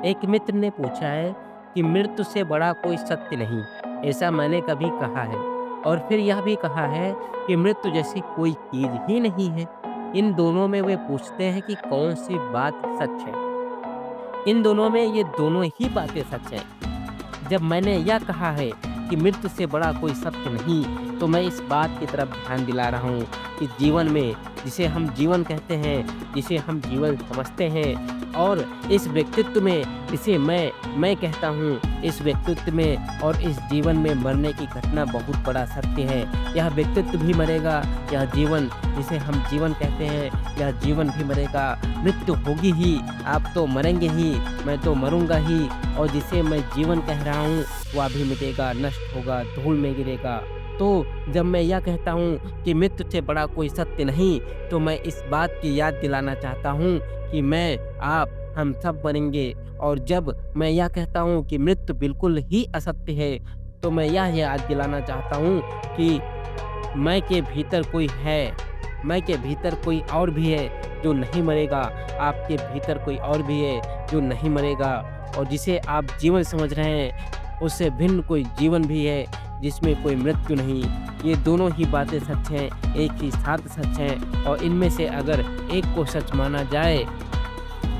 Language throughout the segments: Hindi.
एक मित्र ने पूछा है कि मृत्यु से बड़ा कोई सत्य नहीं, ऐसा मैंने कभी कहा है। और फिर यह भी कहा है कि मृत्यु जैसी कोई चीज ही नहीं है। इन दोनों में वे पूछते हैं कि कौन सी बात सच है। इन दोनों में ये दोनों ही बातें सच हैं। जब मैंने यह कहा है कि मृत्यु से बड़ा कोई सत्य नहीं, तो मैं इस बात की तरफ ध्यान दिला रहा हूँ कि जीवन में जिसे हम जीवन कहते हैं, जिसे हम जीवन समझते हैं, और इस व्यक्तित्व में जिसे मैं कहता हूँ, इस व्यक्तित्व में और इस जीवन में मरने की घटना बहुत बड़ा सत्य है। यह व्यक्तित्व भी मरेगा, यह जीवन जिसे हम जीवन कहते हैं, यह जीवन भी मरेगा। मृत्यु होगी ही, आप तो मरेंगे ही, मैं तो मरूंगा ही, और जिसे मैं जीवन कह रहा हूँ वह भी मिटेगा, नष्ट होगा, धूल में गिरेगा। तो जब मैं यह कहता हूँ कि मृत्यु से बड़ा कोई सत्य नहीं, तो मैं इस बात की याद दिलाना चाहता हूँ कि मैं, आप, हम सब मरेंगे। और जब मैं यह कहता हूँ कि मृत्यु बिल्कुल ही असत्य है, तो मैं यह याद दिलाना चाहता हूँ कि मैं के भीतर कोई है, मैं के भीतर कोई और भी है जो नहीं मरेगा, आपके भीतर कोई और भी है जो नहीं मरेगा, और जिसे आप जीवन समझ रहे हैं उससे भिन्न कोई जीवन भी है जिसमें कोई मृत्यु नहीं। ये दोनों ही बातें सच हैं, एक ही साथ सच हैं, और इनमें से अगर एक को सच माना जाए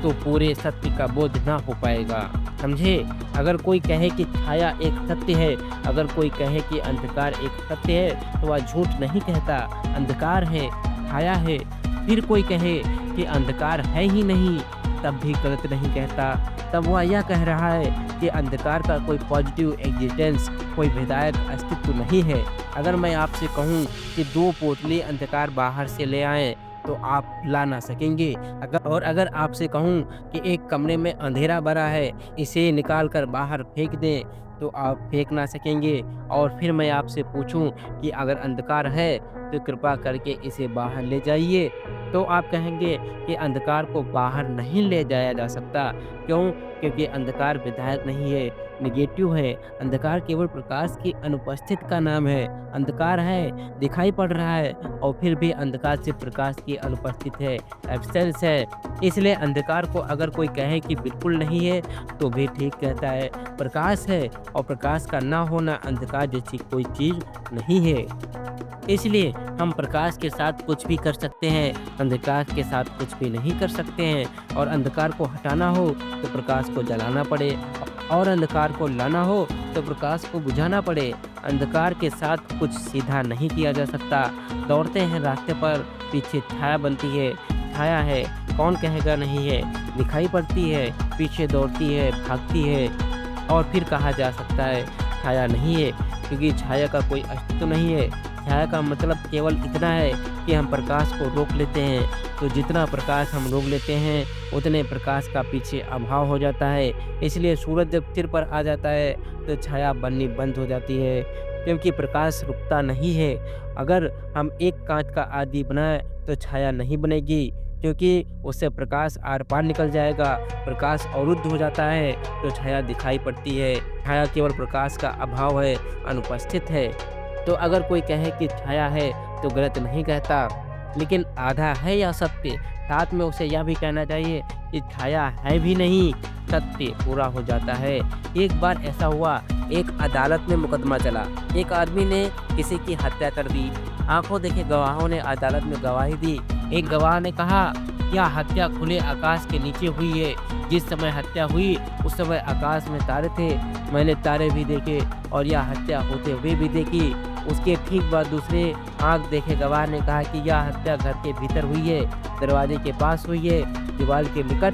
तो पूरे सत्य का बोध ना हो पाएगा। समझे? अगर कोई कहे कि छाया एक सत्य है, अगर कोई कहे कि अंधकार एक सत्य है, तो वह झूठ नहीं कहता, अंधकार है, छाया है। फिर कोई कहे कि अंधकार है ही नहीं, तब भी गलत नहीं कहता। तब वह यह कह रहा है कि अंधकार का कोई पॉजिटिव एग्जिस्टेंस, कोई विधायक अस्तित्व नहीं है। अगर मैं आपसे कहूँ कि 2 पोटली अंधकार बाहर से ले आएँ, तो आप ला ना सकेंगे। अगर आपसे कहूँ कि एक कमरे में अंधेरा भरा है, इसे निकाल कर बाहर फेंक दें, तो आप फेंक ना सकेंगे। और फिर मैं आपसे पूछूँ कि अगर अंधकार है, तो कृपा करके इसे बाहर ले जाइए, तो आप कहेंगे कि अंधकार को बाहर नहीं ले जाया जा सकता। क्यों? क्योंकि अंधकार विधायक नहीं है, नेगेटिव है। अंधकार केवल प्रकाश की अनुपस्थिति का नाम है। अंधकार है, दिखाई पड़ रहा है, और फिर भी अंधकार से प्रकाश की अनुपस्थिति है, एब्सेंस है। इसलिए अंधकार को अगर कोई कहे कि बिल्कुल नहीं है, तो भी ठीक कहता है। प्रकाश है, और प्रकाश का ना होना अंधकार जैसी कोई चीज़ नहीं है। इसलिए हम प्रकाश के साथ कुछ भी कर सकते हैं, अंधकार के साथ कुछ भी नहीं कर सकते हैं। और अंधकार को हटाना हो तो प्रकाश को जलाना पड़े, और अंधकार को लाना हो तो प्रकाश को बुझाना पड़े। अंधकार के साथ कुछ सीधा नहीं किया जा सकता। दौड़ते हैं रास्ते पर, पीछे छाया बनती है, छाया है, कौन कहेगा नहीं है, दिखाई पड़ती है, पीछे दौड़ती है, भागती है, और फिर कहा जा सकता है छाया नहीं है, क्योंकि छाया का कोई अस्तित्व नहीं है। छाया का मतलब केवल इतना है कि हम प्रकाश को रोक लेते हैं, तो जितना प्रकाश हम रोक लेते हैं उतने प्रकाश का पीछे अभाव हो जाता है। इसलिए सूरज जब सिर पर आ जाता है तो छाया बननी बंद हो जाती है, क्योंकि प्रकाश रुकता नहीं है। अगर हम एक कांच का आदि बनाए तो छाया नहीं बनेगी, क्योंकि उससे प्रकाश आर पार निकल जाएगा, प्रकाश अवरुद्ध हो जाता है तो छाया दिखाई पड़ती है। छाया केवल प्रकाश का अभाव है, अनुपस्थित है। तो अगर कोई कहे कि छाया है तो गलत नहीं कहता, लेकिन आधा है या सत्य, साथ में उसे यह भी कहना चाहिए कि छाया है भी नहीं, सत्य पूरा हो जाता है। एक बार ऐसा हुआ, एक अदालत में मुकदमा चला। एक आदमी ने किसी की हत्या कर दी। आंखों देखे गवाहों ने अदालत में गवाही दी। एक गवाह ने कहा, यह हत्या खुले आकाश के नीचे हुई है। जिस समय हत्या हुई उस समय आकाश में तारे थे, मैंने तारे भी देखे और यह हत्या होते हुए भी देखी। उसके ठीक बाद दूसरे आंख देखे गवाह ने कहा कि यह हत्या घर के भीतर हुई है, दरवाजे के पास हुई है, दीवार के निकट,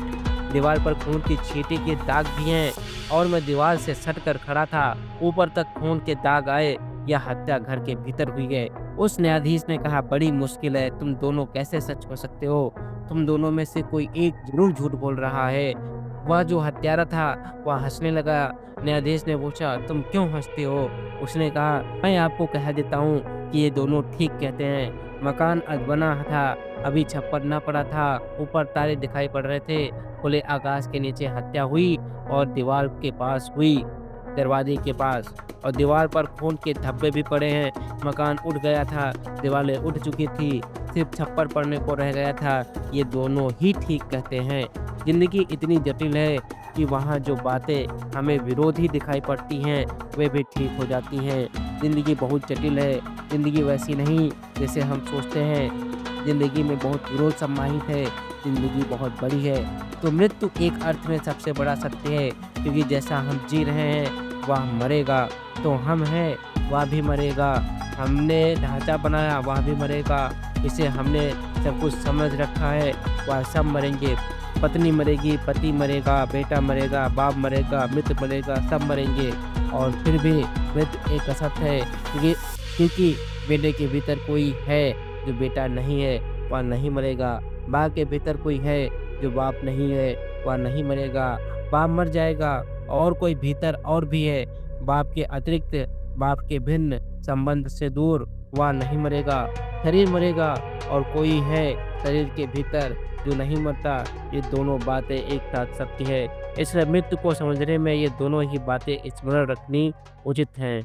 दीवार पर खून की छींटे के दाग भी हैं, और मैं दीवार से सट कर खड़ा था, ऊपर तक खून के दाग आए, यह हत्या घर के भीतर हुई है। उस न्यायाधीश ने कहा, बड़ी मुश्किल है, तुम दोनों कैसे सच हो सकते हो? तुम दोनों में से कोई एक जरूर झूठ बोल रहा है। वह जो हत्यारा था वह हंसने लगा। न्यायाधीश ने पूछा, तुम क्यों हंसते हो? उसने कहा, मैं आपको कह देता हूँ कि ये दोनों ठीक कहते हैं। मकान आज बना था, अभी छप्पर न पड़ा था, ऊपर तारे दिखाई पड़ रहे थे, खुले आकाश के नीचे हत्या हुई और दीवार के पास हुई, दरवाजे के पास, और दीवार पर खून के धब्बे भी पड़े हैं। मकान उठ गया था, दीवारें उठ चुकी थी, सिर्फ छप्पर पड़ने को रह गया था। ये दोनों ही ठीक कहते हैं। जिंदगी इतनी जटिल है कि वहाँ जो बातें हमें विरोधी दिखाई पड़ती हैं, वे भी ठीक हो जाती हैं। ज़िंदगी बहुत जटिल है, ज़िंदगी वैसी नहीं जैसे हम सोचते हैं। ज़िंदगी में बहुत विरोध समाहित है, ज़िंदगी बहुत बड़ी है। तो मृत्यु एक अर्थ में सबसे बड़ा सत्य है, क्योंकि जैसा हम जी रहे हैं, वह मरेगा, तो हम हैं, वह भी मरेगा। हमने ढाँचा बनाया, वह भी मरेगा। इसे हमने सब कुछ समझ रखा है, वह सब मरेंगे। पत्नी मरेगी, पति मरेगा, बेटा मरेगा, बाप मरेगा, मित्र मरेगा, सब मरेंगे। और फिर भी मृत्यु एक असत्य है, क्योंकि बेटे के भीतर कोई है जो बेटा नहीं है, वह नहीं मरेगा। माँ के भीतर कोई है जो बाप नहीं है, वह नहीं मरेगा। बाप मर जाएगा, और कोई भीतर और भी है, बाप के अतिरिक्त, बाप के भिन्न, संबंध से दूर, वह नहीं मरेगा। शरीर मरेगा, और कोई है शरीर के भीतर जो नहीं मरता। ये दोनों बातें एक साथ सत्य है। इसलिए मृत्यु को समझने में ये दोनों ही बातें स्मरण रखनी उचित हैं।